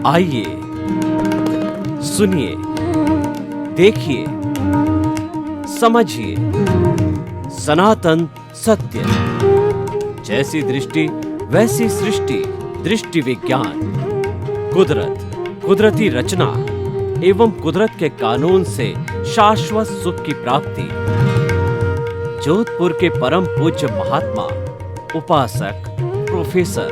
आइए सुनिए, देखिए, समझिए सनातन सत्य। जैसी दृष्टि वैसी सृष्टि, दृष्टि विज्ञान। कुदरत, कुदरती रचना एवं कुदरत के कानून से शाश्वत सुख की प्राप्ति। जोधपुर के परम पूज्य महात्मा उपासक प्रोफेसर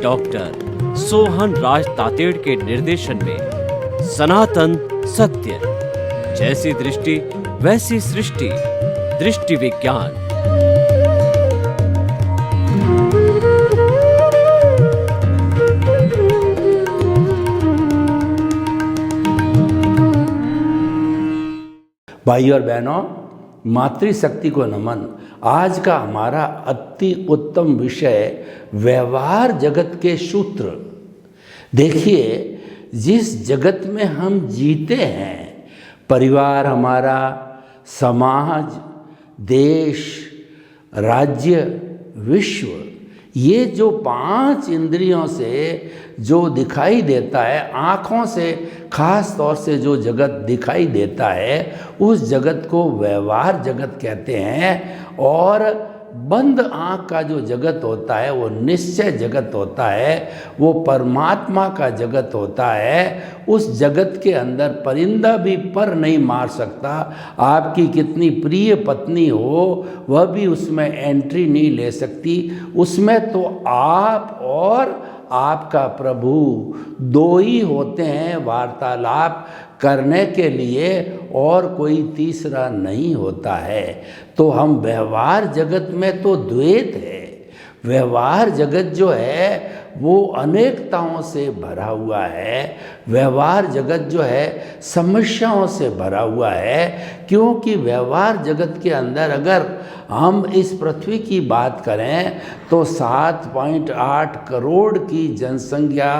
डॉक्टर सोहन राज तातेड़ के निर्देशन में सनातन सत्य। जैसी दृष्टि वैसी सृष्टि, दृष्टि विज्ञान। भाई और बहनों, मातृशक्ति को नमन। आज का हमारा अति उत्तम विषय व्यवहार जगत के सूत्र। देखिए, जिस जगत में हम जीते हैं, परिवार हमारा, समाज, देश, राज्य, विश्व, ये जो 5 इंद्रियों से जो दिखाई देता है, आँखों से खास तौर से जो जगत दिखाई देता है, उस जगत को व्यवहार जगत कहते हैं। और बंद आँख का जो जगत होता है वो निश्चय जगत होता है, वो परमात्मा का जगत होता है। उस जगत के अंदर परिंदा भी पर नहीं मार सकता। आपकी कितनी प्रिय पत्नी हो, वह भी उसमें एंट्री नहीं ले सकती। उसमें तो आप और आपका प्रभु दो ही होते हैं वार्तालाप करने के लिए, और कोई तीसरा नहीं होता है। तो हम व्यवहार जगत में तो द्वैत है। व्यवहार जगत जो है वो अनेकताओं से भरा हुआ है। व्यवहार जगत जो है समस्याओं से भरा हुआ है, क्योंकि व्यवहार जगत के अंदर अगर हम इस पृथ्वी की बात करें तो 7.8 करोड़ की जनसंख्या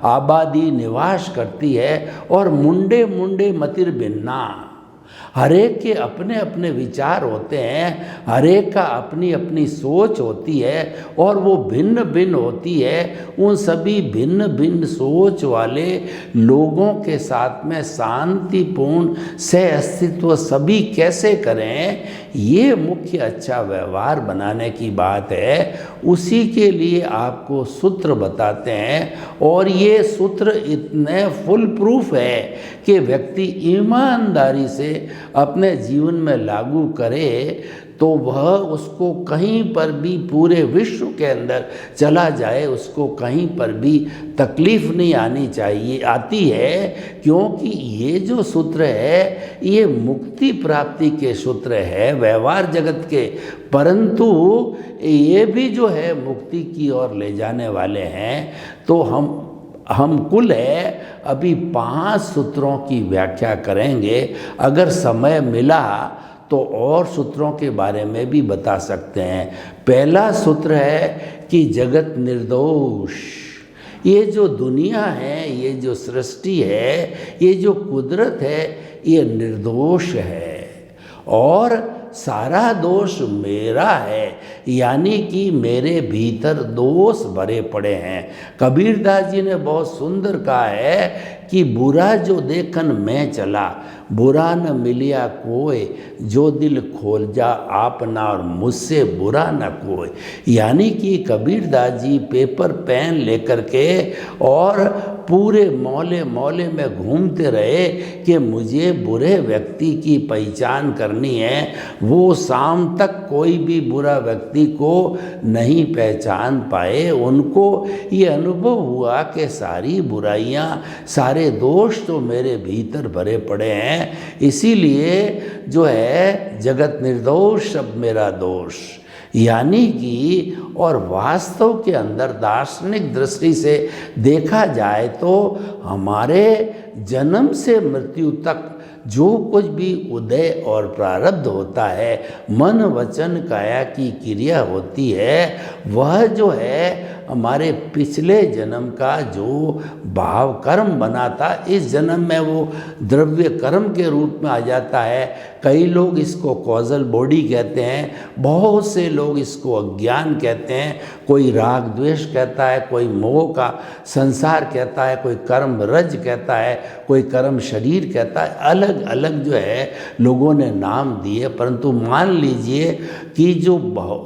आबादी निवास करती है, और मुंडे मुंडे मतिर भिन्ना। हरेक के अपने अपने विचार होते हैं, हरेक का अपनी अपनी सोच होती है, और वो भिन्न भिन्न होती है। उन सभी भिन्न भिन्न सोच वाले लोगों के साथ में शांतिपूर्ण सह अस्तित्व सभी कैसे करें, ये मुख्य अच्छा व्यवहार बनाने की बात है। उसी के लिए आपको सूत्र बताते हैं, और ये सूत्र इतने फुल प्रूफ है कि व्यक्ति ईमानदारी से अपने जीवन में लागू करे तो वह उसको कहीं पर भी पूरे विश्व के अंदर चला जाए, उसको कहीं पर भी तकलीफ नहीं आनी चाहिए, आती है। क्योंकि ये जो सूत्र है ये मुक्ति प्राप्ति के सूत्र है व्यवहार जगत के, परंतु ये भी जो है मुक्ति की ओर ले जाने वाले हैं। तो हम कुल है अभी 5 सूत्रों की व्याख्या करेंगे। अगर समय मिला तो और सूत्रों के बारे में भी बता सकते हैं। पहला सूत्र है कि जगत निर्दोष। ये जो दुनिया है, ये जो सृष्टि है, ये जो कुदरत है, ये निर्दोष है, और सारा दोष मेरा है, यानी कि मेरे भीतर दोष भरे पड़े हैं। कबीरदास जी ने बहुत सुंदर कहा है कि बुरा जो देखन मैं चला, बुरा न मिलिया कोई, जो दिल खोल जा आपना, और मुझसे बुरा न कोई। यानी कि कबीरदास जी पेपर पेन लेकर के और पूरे मोहल्ले मोहल्ले में घूमते रहे कि मुझे बुरे व्यक्ति की पहचान करनी है। वो शाम तक कोई भी बुरा व्यक्ति को नहीं पहचान पाए। उनको ये अनुभव हुआ कि सारी बुराइयां, सारे दोष तो मेरे भीतर भरे पड़े हैं। इसीलिए जो है जगत निर्दोष सब मेरा दोष, यानी कि, और वास्तव के अंदर दार्शनिक दृष्टि से देखा जाए तो हमारे जन्म से मृत्यु तक जो कुछ भी उदय और प्रारब्ध होता है, मन वचन काया की क्रिया होती है, वह जो है हमारे पिछले जन्म का जो भाव कर्म बना था, इस जन्म में वो द्रव्य कर्म के रूप में आ जाता है। कई लोग इसको कॉजल बॉडी कहते हैं, बहुत से लोग इसको अज्ञान कहते हैं, कोई राग द्वेष कहता है, कोई मोह का संसार कहता है, कोई कर्म रज कहता है, कोई कर्म शरीर कहता है। अलग अलग जो है लोगों ने नाम दिए, परंतु मान लीजिए कि जो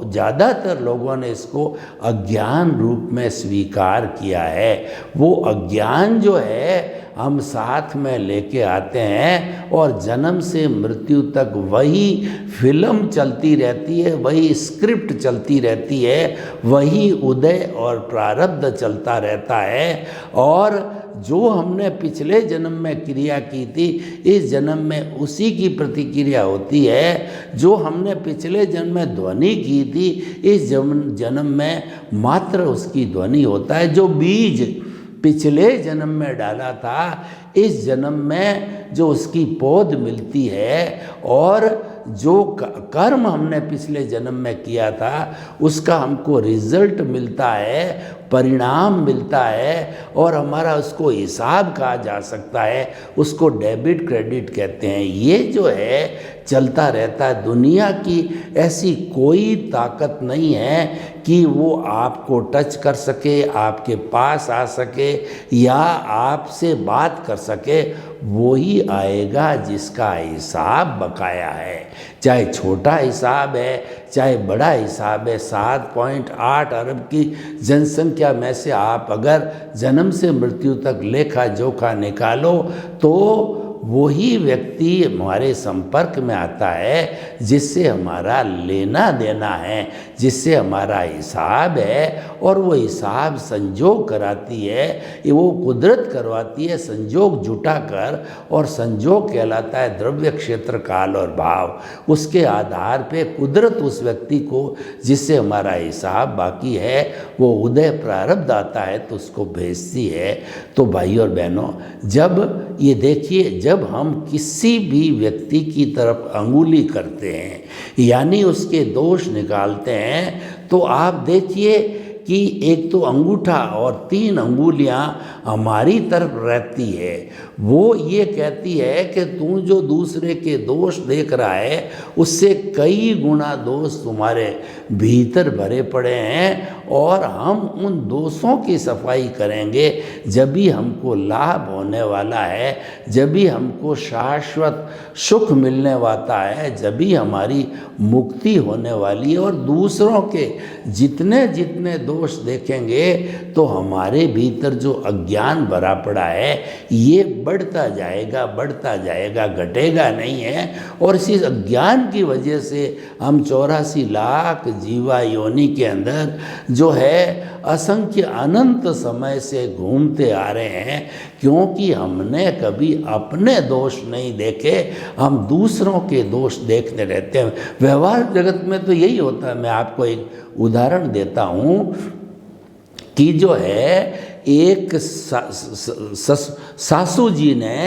ज़्यादातर लोगों ने इसको अज्ञान रूप में स्वीकार किया है। वो अज्ञान जो है हम साथ में लेके आते हैं और जन्म से मृत्यु तक वही फिल्म चलती रहती है, वही स्क्रिप्ट चलती रहती है, वही उदय और प्रारब्ध चलता रहता है। और जो हमने पिछले जन्म में क्रिया की थी, इस जन्म में उसी की प्रतिक्रिया होती है। जो हमने पिछले जन्म में ध्वनि की थी, इस जन्म में मात्र उसकी ध्वनि होता है। जो बीज पिछले जन्म में डाला था, इस जन्म में जो उसकी पौध मिलती है, और जो कर्म हमने पिछले जन्म में किया था उसका हमको रिजल्ट मिलता है, परिणाम मिलता है, और हमारा उसको हिसाब कहा जा सकता है, उसको डेबिट क्रेडिट कहते हैं। ये जो है चलता रहता है। दुनिया की ऐसी कोई ताकत नहीं है कि वो आपको टच कर सके, आपके पास आ सके या आपसे बात कर सके। वो ही आएगा जिसका हिसाब बकाया है, चाहे छोटा हिसाब है चाहे बड़ा हिसाब है। 7.8 अरब की जनसंख्या में से आप अगर जन्म से मृत्यु तक लेखा जोखा निकालो तो वही व्यक्ति हमारे संपर्क में आता है जिससे हमारा लेना देना है, जिससे हमारा हिसाब है। और वो हिसाब संजोग कराती है, ये वो कुदरत करवाती है संजोग जुटा कर, और संजोग कहलाता है द्रव्य क्षेत्र काल और भाव। उसके आधार पे कुदरत उस व्यक्ति को जिससे हमारा हिसाब बाकी है वो उदय प्रारब्ध आता है तो उसको भेजती है। तो भाई और बहनों, जब ये देखिए, जब हम किसी भी व्यक्ति की तरफ अंगुली करते हैं यानी उसके दोष निकालते हैं, तो आप देखिए कि एक तो अंगूठा और 3 अंगुलियां हमारी तरफ रहती है। वो ये कहती है कि तू जो दूसरे के दोष देख रहा है उससे कई गुना दोष तुम्हारे भीतर भरे पड़े हैं, और हम उन दोषों की सफाई करेंगे जब भी हमको लाभ होने वाला है, जब भी हमको शाश्वत सुख मिलने वाला है, जब भी हमारी मुक्ति होने वाली है। और दूसरों के जितने जितने दोष देखेंगे तो हमारे भीतर जो अज्ञान भरा पड़ा है ये बढ़ता जाएगा, घटेगा नहीं है। और इसी अज्ञान की वजह से हम 84 लाख जीवा योनि के अंदर जो है असंख्य अनंत समय से घूमते आ रहे हैं, क्योंकि हमने कभी अपने दोष नहीं देखे, हम दूसरों के दोष देखते रहते हैं। व्यवहार जगत में तो यही होता है। मैं आपको एक उदाहरण देता हूँ कि जो है एक सासू जी ने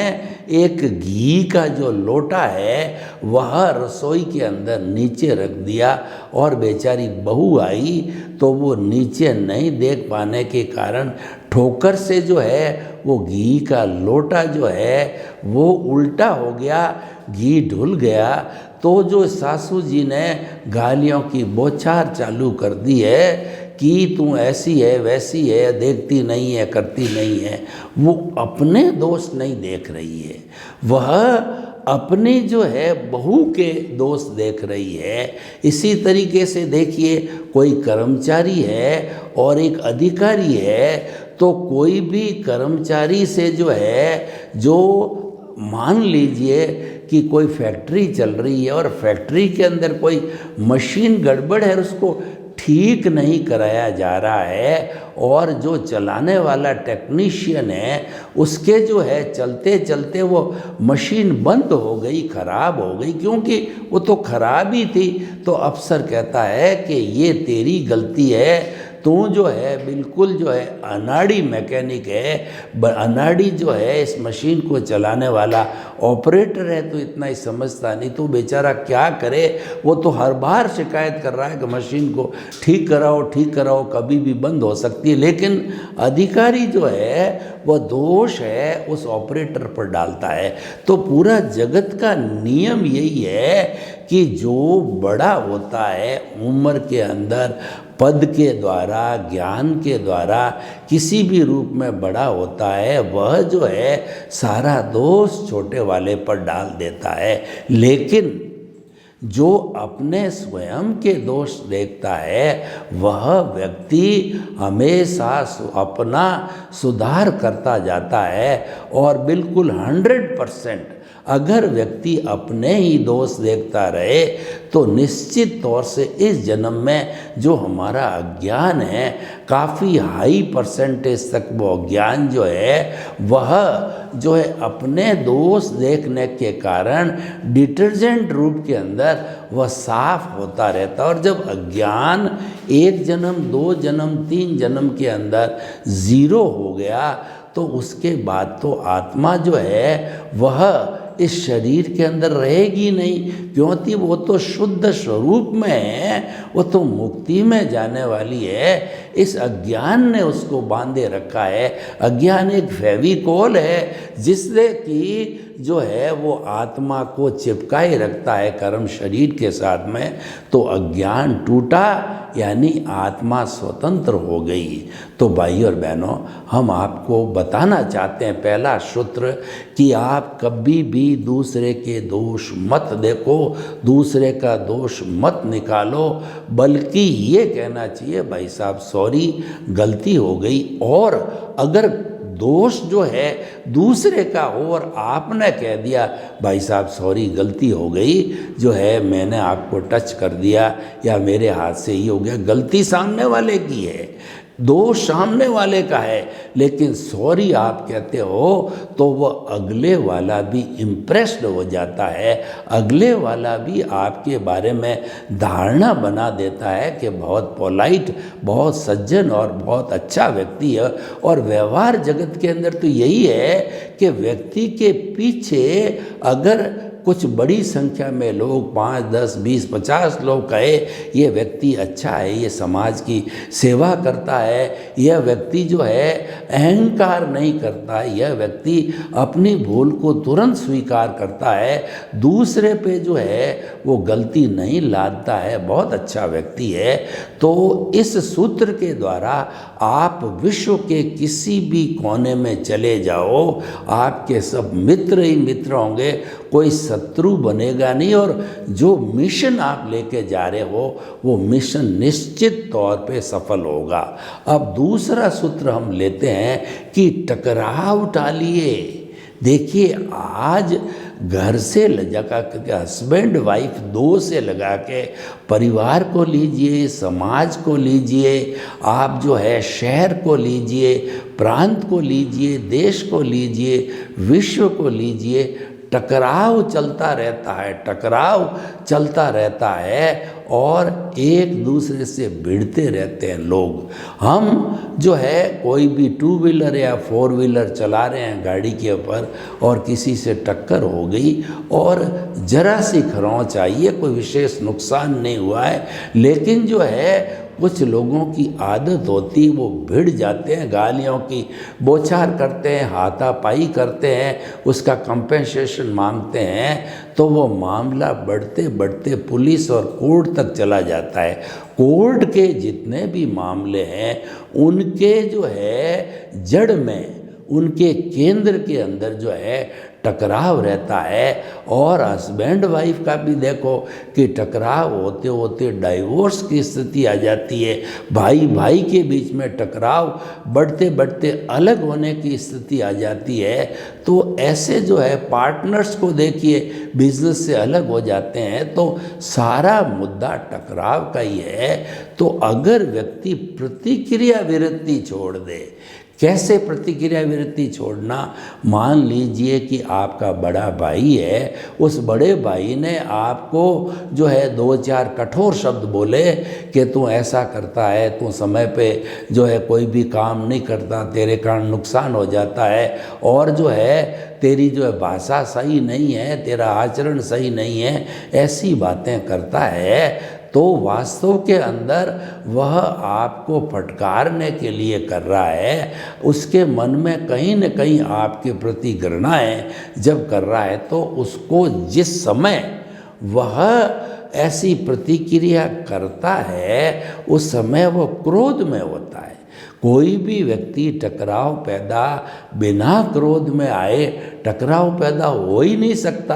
एक घी का जो लोटा है वह रसोई के अंदर नीचे रख दिया, और बेचारी बहू आई तो वो नीचे नहीं देख पाने के कारण ठोकर से जो है वो घी का लोटा जो है वो उल्टा हो गया, घी ढुल गया। तो जो सासू जी ने गालियों की बौछार चालू कर दी है कि तू ऐसी है वैसी है, देखती नहीं है, करती नहीं है। वो अपने दोष नहीं देख रही है, वह अपने जो है बहू के दोष देख रही है। इसी तरीके से देखिए, कोई कर्मचारी है और एक अधिकारी है, तो कोई भी कर्मचारी से जो है, जो मान लीजिए कि कोई फैक्ट्री चल रही है और फैक्ट्री के अंदर कोई मशीन गड़बड़ है, उसको ठीक नहीं कराया जा रहा है, और जो चलाने वाला टेक्नीशियन है उसके जो है चलते चलते वो मशीन बंद हो गई, ख़राब हो गई, क्योंकि वो तो ख़राब ही थी। तो अफसर कहता है कि ये तेरी गलती है, तू जो है बिल्कुल जो है अनाड़ी मैकेनिक है, अनाड़ी जो है इस मशीन को चलाने वाला ऑपरेटर है, तो इतना ही समझता नहीं। तो बेचारा क्या करे, वो तो हर बार शिकायत कर रहा है कि मशीन को ठीक कराओ, कभी भी बंद हो सकती है। लेकिन अधिकारी जो है वह दोष है उस ऑपरेटर पर डालता है। तो पूरा जगत का नियम यही है कि जो बड़ा होता है उम्र के अंदर, पद के द्वारा, ज्ञान के द्वारा, किसी भी रूप में बड़ा होता है, वह जो है सारा दोष छोटे वाले पर डाल देता है। लेकिन जो अपने स्वयं के दोष देखता है वह व्यक्ति हमेशा अपना सुधार करता जाता है। और बिल्कुल 100% अगर व्यक्ति अपने ही दोष देखता रहे तो निश्चित तौर से इस जन्म में जो हमारा अज्ञान है, काफ़ी हाई परसेंटेज तक वो अज्ञान जो है वह जो है अपने दोष देखने के कारण डिटर्जेंट रूप के अंदर वह साफ होता रहता है। और जब अज्ञान 1 जन्म, 2 जन्म, 3 जन्म के अंदर ज़ीरो हो गया तो उसके बाद तो आत्मा जो है वह इस शरीर के अंदर रहेगी नहीं, क्योंकि वो तो शुद्ध स्वरूप में है, वो तो मुक्ति में जाने वाली है। इस अज्ञान ने उसको बांधे रखा है। अज्ञान एक फेविकोल है जिससे कि जो है वो आत्मा को चिपकाए रखता है कर्म शरीर के साथ में। तो अज्ञान टूटा यानी आत्मा स्वतंत्र हो गई। तो भाई और बहनों, हम आपको बताना चाहते हैं पहला सूत्र कि आप कभी भी दूसरे के दोष मत देखो, दूसरे का दोष मत निकालो, बल्कि ये कहना चाहिए भाई साहब सॉरी, गलती हो गई। और अगर दोष जो है दूसरे का हो और आपने कह दिया भाई साहब सॉरी गलती हो गई, जो है मैंने आपको टच कर दिया या मेरे हाथ से ही हो गया, गलती सामने वाले की है, दोष सामने वाले का है, लेकिन सॉरी आप कहते हो तो वह अगले वाला भी इम्प्रेस्ड हो जाता है, अगले वाला भी आपके बारे में धारणा बना देता है कि बहुत पोलाइट, बहुत सज्जन और बहुत अच्छा व्यक्ति है। और व्यवहार जगत के अंदर तो यही है कि व्यक्ति के पीछे अगर कुछ बड़ी संख्या में लोग 5, 10, 20, 50 लोग कहे ये व्यक्ति अच्छा है, ये समाज की सेवा करता है, यह व्यक्ति जो है अहंकार नहीं करता है, यह व्यक्ति अपनी भूल को तुरंत स्वीकार करता है, दूसरे पे जो है वो गलती नहीं लादता है, बहुत अच्छा व्यक्ति है। तो इस सूत्र के द्वारा आप विश्व के किसी भी कोने में चले जाओ, आपके सब मित्र ही मित्र होंगे, कोई शत्रु बनेगा नहीं। और जो मिशन आप लेके जा रहे हो वो मिशन निश्चित तौर पे सफल होगा। अब दूसरा सूत्र हम लेते हैं कि टकराव टालिए। देखिए आज घर से लगा के हस्बैंड वाइफ 2 से लगा के परिवार को लीजिए, समाज को लीजिए, आप जो है शहर को लीजिए, प्रांत को लीजिए, देश को लीजिए, विश्व को लीजिए, टकराव चलता रहता है, टकराव चलता रहता है और एक दूसरे से भिड़ते रहते हैं लोग। हम जो है कोई भी 2 व्हीलर या 4 व्हीलर चला रहे हैं गाड़ी के ऊपर और किसी से टक्कर हो गई और जरा सी खरोंच आई है, कोई विशेष नुकसान नहीं हुआ है, लेकिन जो है कुछ लोगों की आदत होती, वो भिड़ जाते हैं, गालियों की बौछार करते हैं, हाथापाई करते हैं, उसका कंपेंसेशन मांगते हैं, तो वो मामला बढ़ते बढ़ते पुलिस और कोर्ट तक चला जाता है। कोर्ट के जितने भी मामले हैं उनके जो है जड़ में, उनके केंद्र के अंदर जो है टकराव रहता है। और हस्बैंड वाइफ का भी देखो कि टकराव होते होते डाइवोर्स की स्थिति आ जाती है, भाई भाई के बीच में टकराव बढ़ते बढ़ते अलग होने की स्थिति आ जाती है। तो ऐसे जो है पार्टनर्स को देखिए बिजनेस से अलग हो जाते हैं, तो सारा मुद्दा टकराव का ही है। तो अगर व्यक्ति प्रतिक्रिया विरक्ति छोड़ दे कैसे प्रतिक्रिया विरति छोड़ना? मान लीजिए कि आपका बड़ा भाई है, उस बड़े भाई ने आपको जो है 2-4 कठोर शब्द बोले कि तू ऐसा करता है, तू समय पे जो है कोई भी काम नहीं करता, तेरे कारण नुकसान हो जाता है, और जो है तेरी जो है भाषा सही नहीं है, तेरा आचरण सही नहीं है, ऐसी बातें करता है, तो वास्तव के अंदर वह आपको फटकारने के लिए कर रहा है। उसके मन में कहीं न कहीं आपके प्रति घृणाएं जब कर रहा है, तो उसको जिस समय वह ऐसी प्रतिक्रिया करता है, उस समय वो क्रोध में होता है। कोई भी व्यक्ति टकराव पैदा बिना क्रोध में आए टकराव पैदा हो ही नहीं सकता।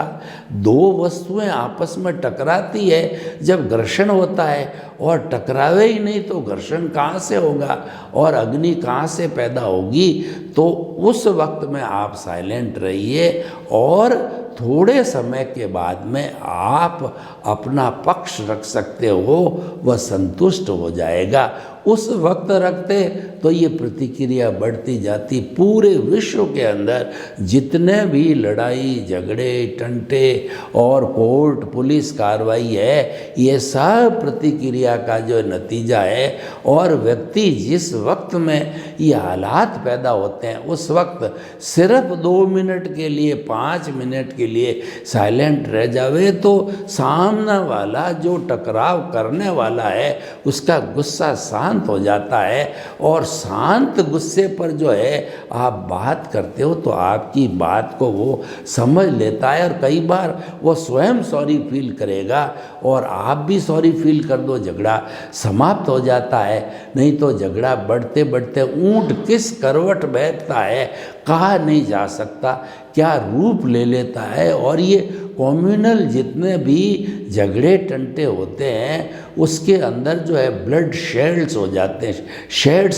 दो वस्तुएं आपस में टकराती है जब घर्षण होता है, और टकरावे ही नहीं तो घर्षण कहाँ से होगा और अग्नि कहाँ से पैदा होगी? तो उस वक्त में आप साइलेंट रहिए, और थोड़े समय के बाद में आप अपना पक्ष रख सकते हो, वह संतुष्ट हो जाएगा। उस वक्त रखते तो ये प्रतिक्रिया बढ़ती जाती। पूरे विश्व के अंदर जितने भी लड़ाई झगड़े टंटे और कोर्ट पुलिस कार्रवाई है, ये सब प्रतिक्रिया का जो नतीजा है। और व्यक्ति जिस वक्त में ये हालात पैदा होते हैं, उस वक्त सिर्फ 2 मिनट के लिए 5 मिनट के लिए साइलेंट रह जावे, तो सामने वाला जो टकराव करने वाला है उसका गुस्सा शांत हो जाता है, और शांत गुस्से पर जो है आप बात करते हो तो आपकी बात को वो समझ लेता है, और कई बार वो स्वयं सॉरी फील करेगा और आप भी सॉरी फील कर दो, झगड़ा समाप्त हो जाता है। नहीं तो झगड़ा बढ़ते बढ़ते ऊंट किस करवट बैठता है कहा नहीं जा सकता, क्या रूप ले लेता है। और ये कम्युनल जितने भी झगड़े टंटे होते हैं, उसके अंदर जो है ब्लड शेड्स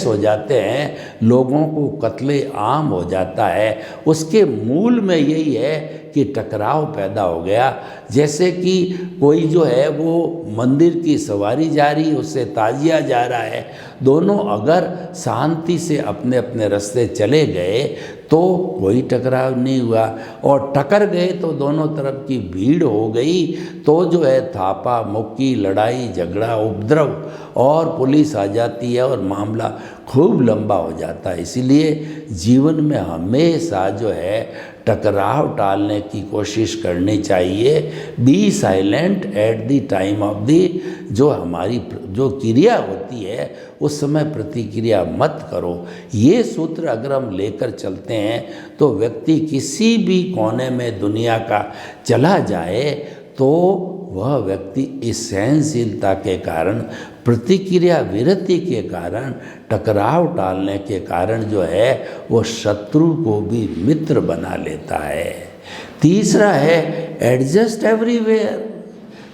हो जाते हैं, लोगों को कत्ले आम हो जाता है। उसके मूल में यही है कि टकराव पैदा हो गया। जैसे कि कोई जो है वो मंदिर की सवारी जा रही, उससे ताजिया जा रहा है, दोनों अगर शांति से अपने अपने रास्ते चले गए तो कोई टकराव नहीं हुआ, और टकर गए तो दोनों तरफ की भीड़ हो गई, तो जो है थापा मुक्की लड़ाई झगड़ा उपद्रव और पुलिस आ जाती है और मामला खूब लंबा हो जाता है। इसीलिए जीवन में हमेशा जो है टकराव टालने की कोशिश करनी चाहिए। Be silent at the time of the, जो हमारी जो क्रिया होती है उस समय प्रतिक्रिया मत करो। ये सूत्र अगर हम लेकर चलते हैं तो व्यक्ति किसी भी कोने में दुनिया का चला जाए तो वह व्यक्ति इस सहनशीलता के कारण, प्रतिक्रिया विरति के कारण, टकराव टालने के कारण जो है वो शत्रु को भी मित्र बना लेता है। तीसरा है एडजस्ट एवरीवेयर।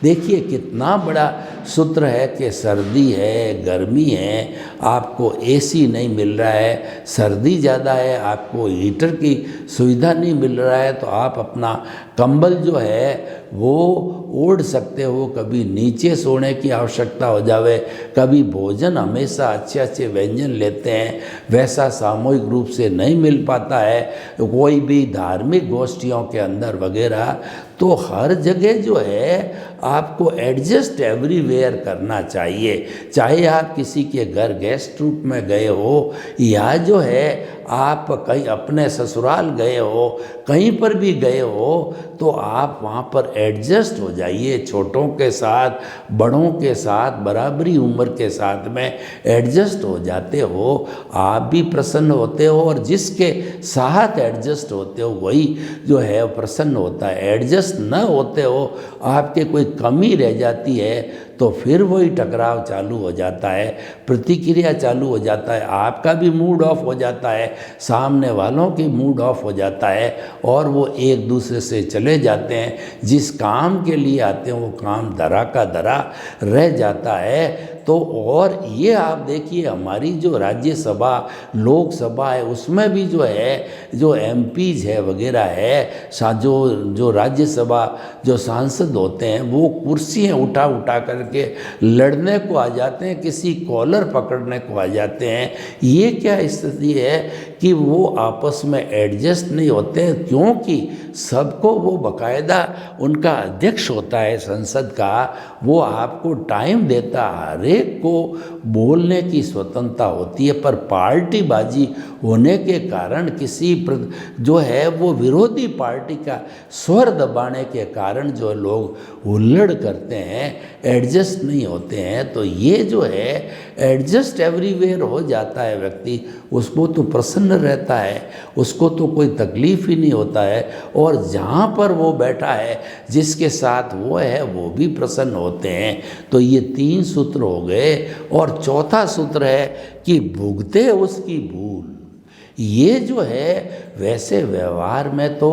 देखिए कितना बड़ा सूत्र है कि सर्दी है गर्मी है, आपको एसी नहीं मिल रहा है, सर्दी ज़्यादा है, आपको हीटर की सुविधा नहीं मिल रहा है, तो आप अपना कंबल जो है वो ओढ़ सकते हो। कभी नीचे सोने की आवश्यकता हो जावे, कभी भोजन हमेशा अच्छे अच्छे व्यंजन लेते हैं, वैसा सामूहिक रूप से नहीं मिल पाता है, कोई भी धार्मिक गोष्ठियों के अंदर वगैरह। तो हर जगह जो है आपको एडजस्ट एवरीवेयर करना चाहिए। चाहे आप किसी के घर गेस्ट रूप में गए हो, या जो है आप कहीं अपने ससुराल गए हो, कहीं पर भी गए हो, तो आप वहाँ पर एडजस्ट हो जाइए। छोटों के साथ बड़ों के साथ बराबरी उम्र के साथ में एडजस्ट हो जाते हो, आप भी प्रसन्न होते हो, और जिसके साथ एडजस्ट होते हो वही जो है प्रसन्न होता है। एडजस्ट न होते हो, आपके कोई कमी रह जाती है, तो फिर वही टकराव चालू हो जाता है, प्रतिक्रिया चालू हो जाता है, आपका भी मूड ऑफ हो जाता है, सामने वालों की मूड ऑफ हो जाता है, और वो एक दूसरे से चले जाते हैं। जिस काम के लिए आते हैं वो काम धरा का धरा रह जाता है। तो और ये आप देखिए हमारी जो राज्यसभा लोकसभा है उसमें भी जो है जो एमपीज है वगैरह है जो राज्यसभा जो सांसद होते हैं वो कुर्सियाँ उठा उठा करके लड़ने को आ जाते हैं, किसी कॉलर पकड़ने को आ जाते हैं। ये क्या स्थिति है कि वो आपस में एडजस्ट नहीं होते हैं, क्योंकि सबको वो बकायदा उनका अध्यक्ष होता है संसद का, वो आपको टाइम देता, हर एक को बोलने की स्वतंत्रता होती है। पर पार्टीबाजी होने के कारण किसी जो है वो विरोधी पार्टी का स्वर दबाने के कारण जो लोग हुल्लड़ करते हैं, एडजस्ट नहीं होते हैं। तो ये जो है एडजस्ट एवरीवेयर हो जाता है व्यक्ति, उसको तो प्रसन्न रहता है, उसको तो कोई तकलीफ ही नहीं होता है, और जहाँ पर वो बैठा है जिसके साथ वो है वो भी प्रसन्न होते हैं। तो ये 3 सूत्र हो गए। और चौथा सूत्र है कि भुगते उसकी भूल। ये जो है वैसे व्यवहार में तो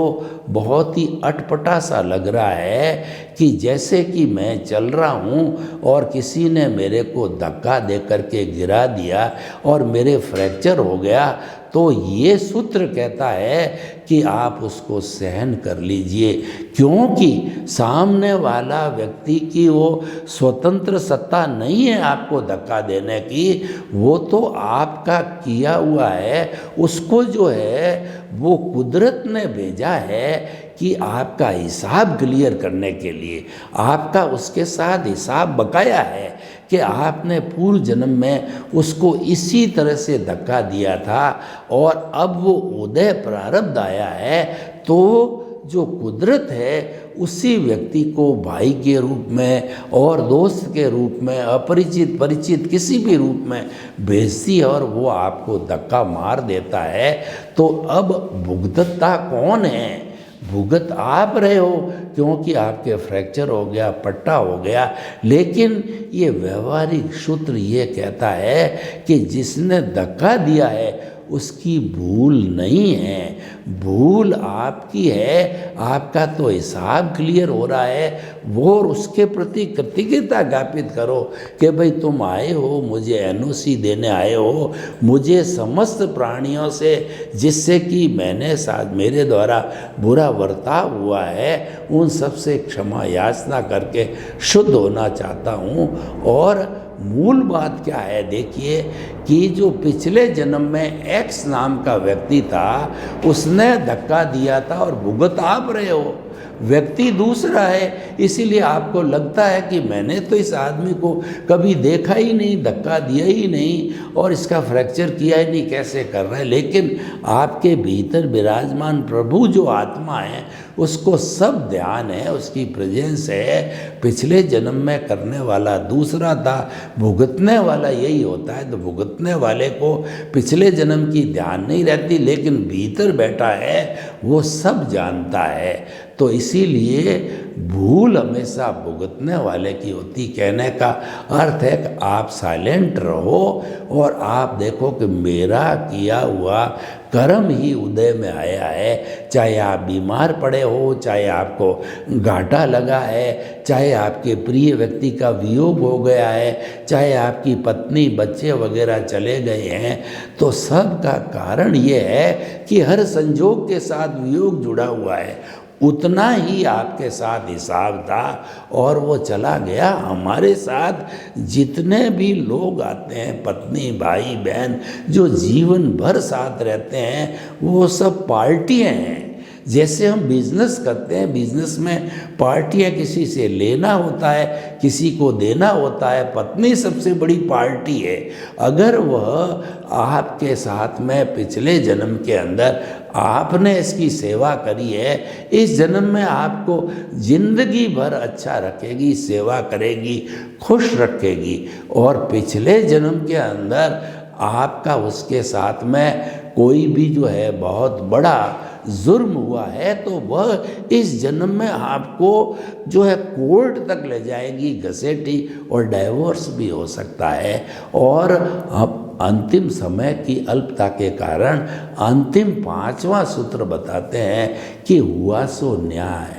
बहुत ही अटपटा सा लग रहा है कि जैसे कि मैं चल रहा हूँ और किसी ने मेरे को धक्का दे करके गिरा दिया और मेरे फ्रैक्चर हो गया। तो ये सूत्र कहता है कि आप उसको सहन कर लीजिए, क्योंकि सामने वाला व्यक्ति की वो स्वतंत्र सत्ता नहीं है आपको धक्का देने की, वो तो आपका किया हुआ है। उसको जो है वो कुदरत ने भेजा है कि आपका हिसाब क्लियर करने के लिए, आपका उसके साथ हिसाब बकाया है कि आपने पूर्व जन्म में उसको इसी तरह से धक्का दिया था और अब वो उदय प्रारब्ध आया है। तो जो कुदरत है उसी व्यक्ति को भाई के रूप में और दोस्त के रूप में, अपरिचित परिचित किसी भी रूप में भेजती है और वो आपको धक्का मार देता है। तो अब भुगतता कौन है? भुगत आप रहे हो, क्योंकि आपके फ्रैक्चर हो गया, पट्टा हो गया। लेकिन ये व्यवहारिक सूत्र ये कहता है कि जिसने धक्का दिया है उसकी भूल नहीं है, भूल आपकी है। आपका तो हिसाब क्लियर हो रहा है, वो उसके प्रति कृतज्ञता ज्ञापित करो कि भाई तुम आए हो, मुझे एनओसी देने आए हो, मुझे समस्त प्राणियों से जिससे कि मैंने साथ मेरे द्वारा बुरा बर्ताव हुआ है उन सब से क्षमा याचना करके शुद्ध होना चाहता हूँ। और मूल बात क्या है देखिए कि जो पिछले जन्म में एक्स नाम का व्यक्ति था उसने धक्का दिया था और भुगत आप रहे हो, व्यक्ति दूसरा है। इसीलिए आपको लगता है कि मैंने तो इस आदमी को कभी देखा ही नहीं, धक्का दिया ही नहीं और इसका फ्रैक्चर किया ही नहीं, कैसे कर रहा है। लेकिन आपके भीतर विराजमान प्रभु जो आत्मा है उसको सब ध्यान है, उसकी प्रेजेंस है। पिछले जन्म में करने वाला दूसरा था, भुगतने वाला यही होता है। तो भुगतने वाले को पिछले जन्म की ध्यान नहीं रहती, लेकिन भीतर बैठा है वो सब जानता है। तो इसीलिए भूल हमेशा भुगतने वाले की होती। कहने का अर्थ है कि आप साइलेंट रहो और आप देखो कि मेरा किया हुआ कर्म ही उदय में आया है। चाहे आप बीमार पड़े हो, चाहे आपको घाटा लगा है, चाहे आपके प्रिय व्यक्ति का वियोग हो गया है, चाहे आपकी पत्नी बच्चे वगैरह चले गए हैं, तो सब का कारण ये है कि हर संजोग के साथ वियोग जुड़ा हुआ है। उतना ही आपके साथ हिसाब था और वो चला गया। हमारे साथ जितने भी लोग आते हैं, पत्नी भाई बहन, जो जीवन भर साथ रहते हैं, वो सब पार्टियां हैं। जैसे हम बिजनेस करते हैं, बिजनेस में पार्टियां, किसी से लेना होता है, किसी को देना होता है। पत्नी सबसे बड़ी पार्टी है। अगर वह आपके साथ में पिछले जन्म के अंदर आपने इसकी सेवा करी है, इस जन्म में आपको जिंदगी भर अच्छा रखेगी, सेवा करेगी, खुश रखेगी। और पिछले जन्म के अंदर आपका उसके साथ में कोई भी जो है बहुत बड़ा जुर्म हुआ है, तो वह इस जन्म में आपको जो है कोर्ट तक ले जाएगी, घसीटी, और डाइवोर्स भी हो सकता है। और अब अंतिम समय की अल्पता के कारण अंतिम 5वां सूत्र बताते हैं कि हुआ सो न्याय।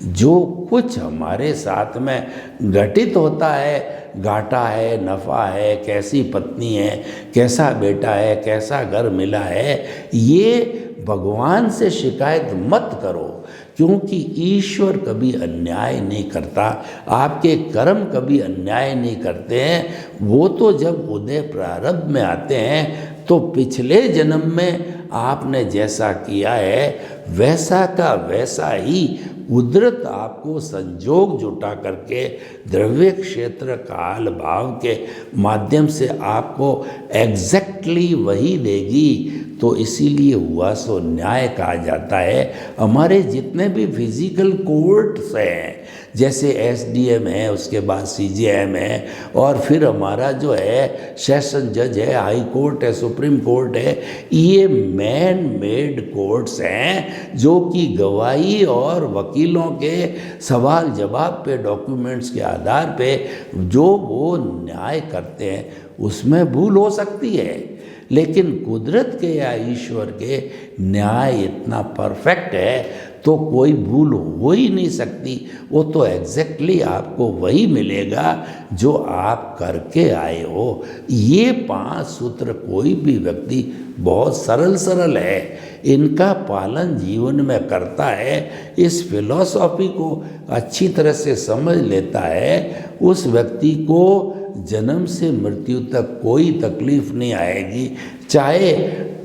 जो कुछ हमारे साथ में घटित होता है, घाटा है, नफ़ा है, कैसी पत्नी है, कैसा बेटा है, कैसा घर मिला है, ये भगवान से शिकायत मत करो, क्योंकि ईश्वर कभी अन्याय नहीं करता, आपके कर्म कभी अन्याय नहीं करते हैं। वो तो जब उदय प्रारब्ध में आते हैं तो पिछले जन्म में आपने जैसा किया है वैसा का वैसा ही कुदरत आपको संजोग जुटा करके द्रव्य क्षेत्र काल भाव के माध्यम से आपको एग्जैक्टली वही देगी। तो इसीलिए हुआ सो न्याय कहा जाता है। हमारे जितने भी फिजिकल कोर्ट्स हैं, जैसे एसडीएम है, उसके बाद सीजेएम है, और फिर हमारा जो है सेशन जज है, हाई कोर्ट है, सुप्रीम कोर्ट है, ये मैन मेड कोर्ट्स हैं जो कि गवाही और वकीलों के सवाल जवाब पे, डॉक्यूमेंट्स के आधार पे जो वो न्याय करते हैं, उसमें भूल हो सकती है, लेकिन कुदरत के या ईश्वर के न्याय इतना परफेक्ट है तो कोई भूल हो ही नहीं सकती। वो तो एग्जैक्टली आपको वही मिलेगा जो आप करके आए हो। ये 5 सूत्र कोई भी व्यक्ति, बहुत सरल है, इनका पालन जीवन में करता है, इस फिलॉसफी को अच्छी तरह से समझ लेता है, उस व्यक्ति को जन्म से मृत्यु तक कोई तकलीफ नहीं आएगी। चाहे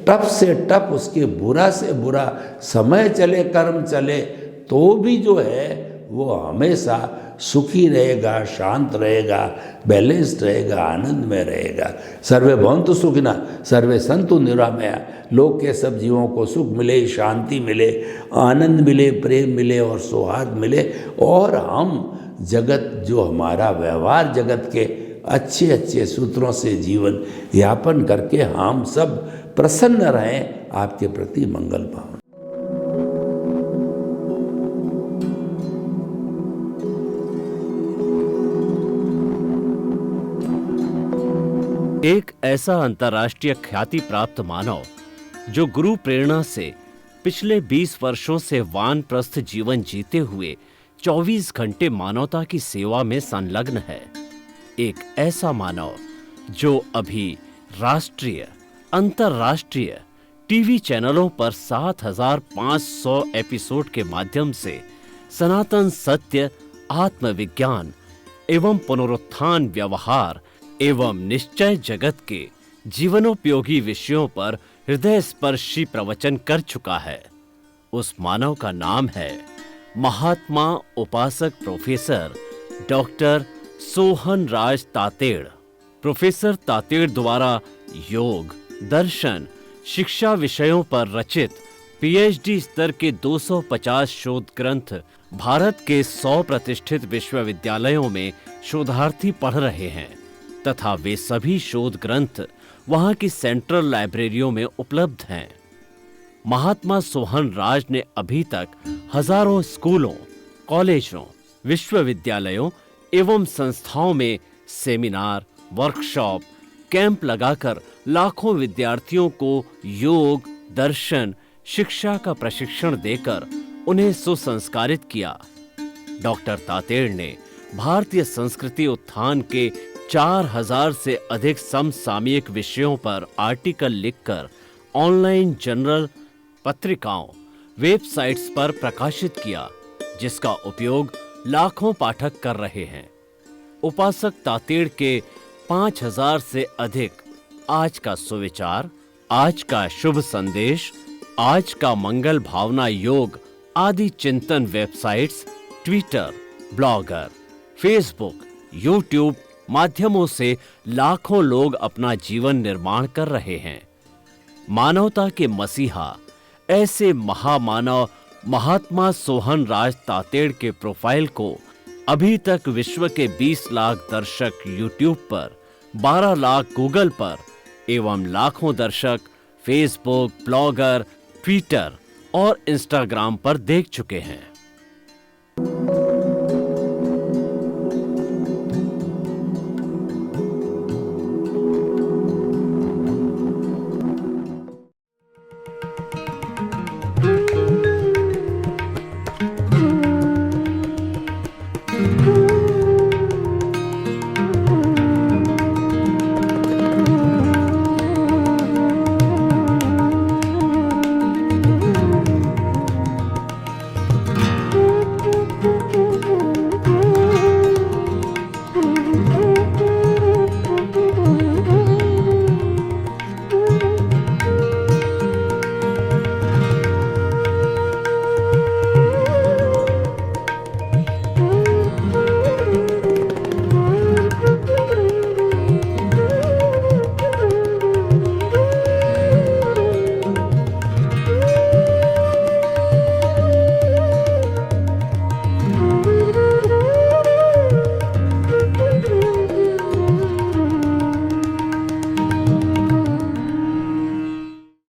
टप से टप उसके बुरा से बुरा समय चले, कर्म चले, तो भी जो है वो हमेशा सुखी रहेगा, शांत रहेगा, बैलेंस्ड रहेगा, आनंद में रहेगा। सर्वे भवन्तु सुखिनः, सर्वे सन्तु निरामया। लोक के सब जीवों को सुख मिले, शांति मिले, आनंद मिले, प्रेम मिले और सौहार्द मिले, और हम जगत जो हमारा व्यवहार जगत के अच्छे सूत्रों से जीवन यापन करके हम सब प्रसन्न रहें। आपके प्रति मंगल भावना। एक ऐसा अंतर्राष्ट्रीय ख्याति प्राप्त मानव जो गुरु प्रेरणा से पिछले 20 वर्षों से वानप्रस्थ जीवन जीते हुए 24 घंटे मानवता की सेवा में संलग्न है। एक ऐसा मानव जो अभी राष्ट्रीय, अंतर्राष्ट्रीय टीवी चैनलों पर 7,500 एपिसोड के माध्यम से सनातन सत्य, आत्मविज्ञान एवं पुनरुत्थान, व्यवहार एवं निश्चय जगत के जीवनोपयोगी विषयों पर हृदय स्पर्शी प्रवचन कर चुका है। उस मानव का नाम है महात्मा उपासक प्रोफेसर डॉक्टर सोहन राज तातेड़। प्रोफेसर तातेड़ द्वारा योग, दर्शन, शिक्षा विषयों पर रचित पीएचडी स्तर के 250 शोध ग्रंथ भारत के 100 प्रतिष्ठित विश्वविद्यालयों में शोधार्थी पढ़ रहे हैं तथा वे सभी शोध ग्रंथ वहां की सेंट्रल लाइब्रेरियों में उपलब्ध हैं। महात्मा सोहन राज ने अभी तक हजारों स्कूलों, कॉलेजों, विश्वविद्यालयों एवं संस्थाओं में सेमिनार, वर्कशॉप, कैंप लगाकर लाखों विद्यार्थियों को योग, दर्शन, शिक्षा का प्रशिक्षण देकर उन्हें सुसंस्कारित किया। डॉक्टर तातेड़ ने भारतीय संस्कृति उत्थान के 4000 से अधिक समसामयिक विषयों पर आर्टिकल लिखकर ऑनलाइन जर्नल, पत्रिकाओं, वेबसाइट्स पर प्रकाशित किया, जिसका उपयोग लाखों पाठक कर रहे हैं। उपासक तातेड़ के 5000 से अधिक आज का सुविचार, आज का शुभ संदेश, आज का मंगल भावना योग आदि चिंतन websites, Twitter, blogger, Facebook, YouTube माध्यमों से लाखों लोग अपना जीवन निर्माण कर रहे हैं। मानवता के मसीहा ऐसे महामानव महात्मा सोहन राज तातेड़ के प्रोफाइल को अभी तक विश्व के 20 लाख दर्शक यूट्यूब पर, 12 लाख गूगल पर एवं लाखों दर्शक फेसबुक, ब्लॉगर, ट्विटर और इंस्टाग्राम पर देख चुके हैं।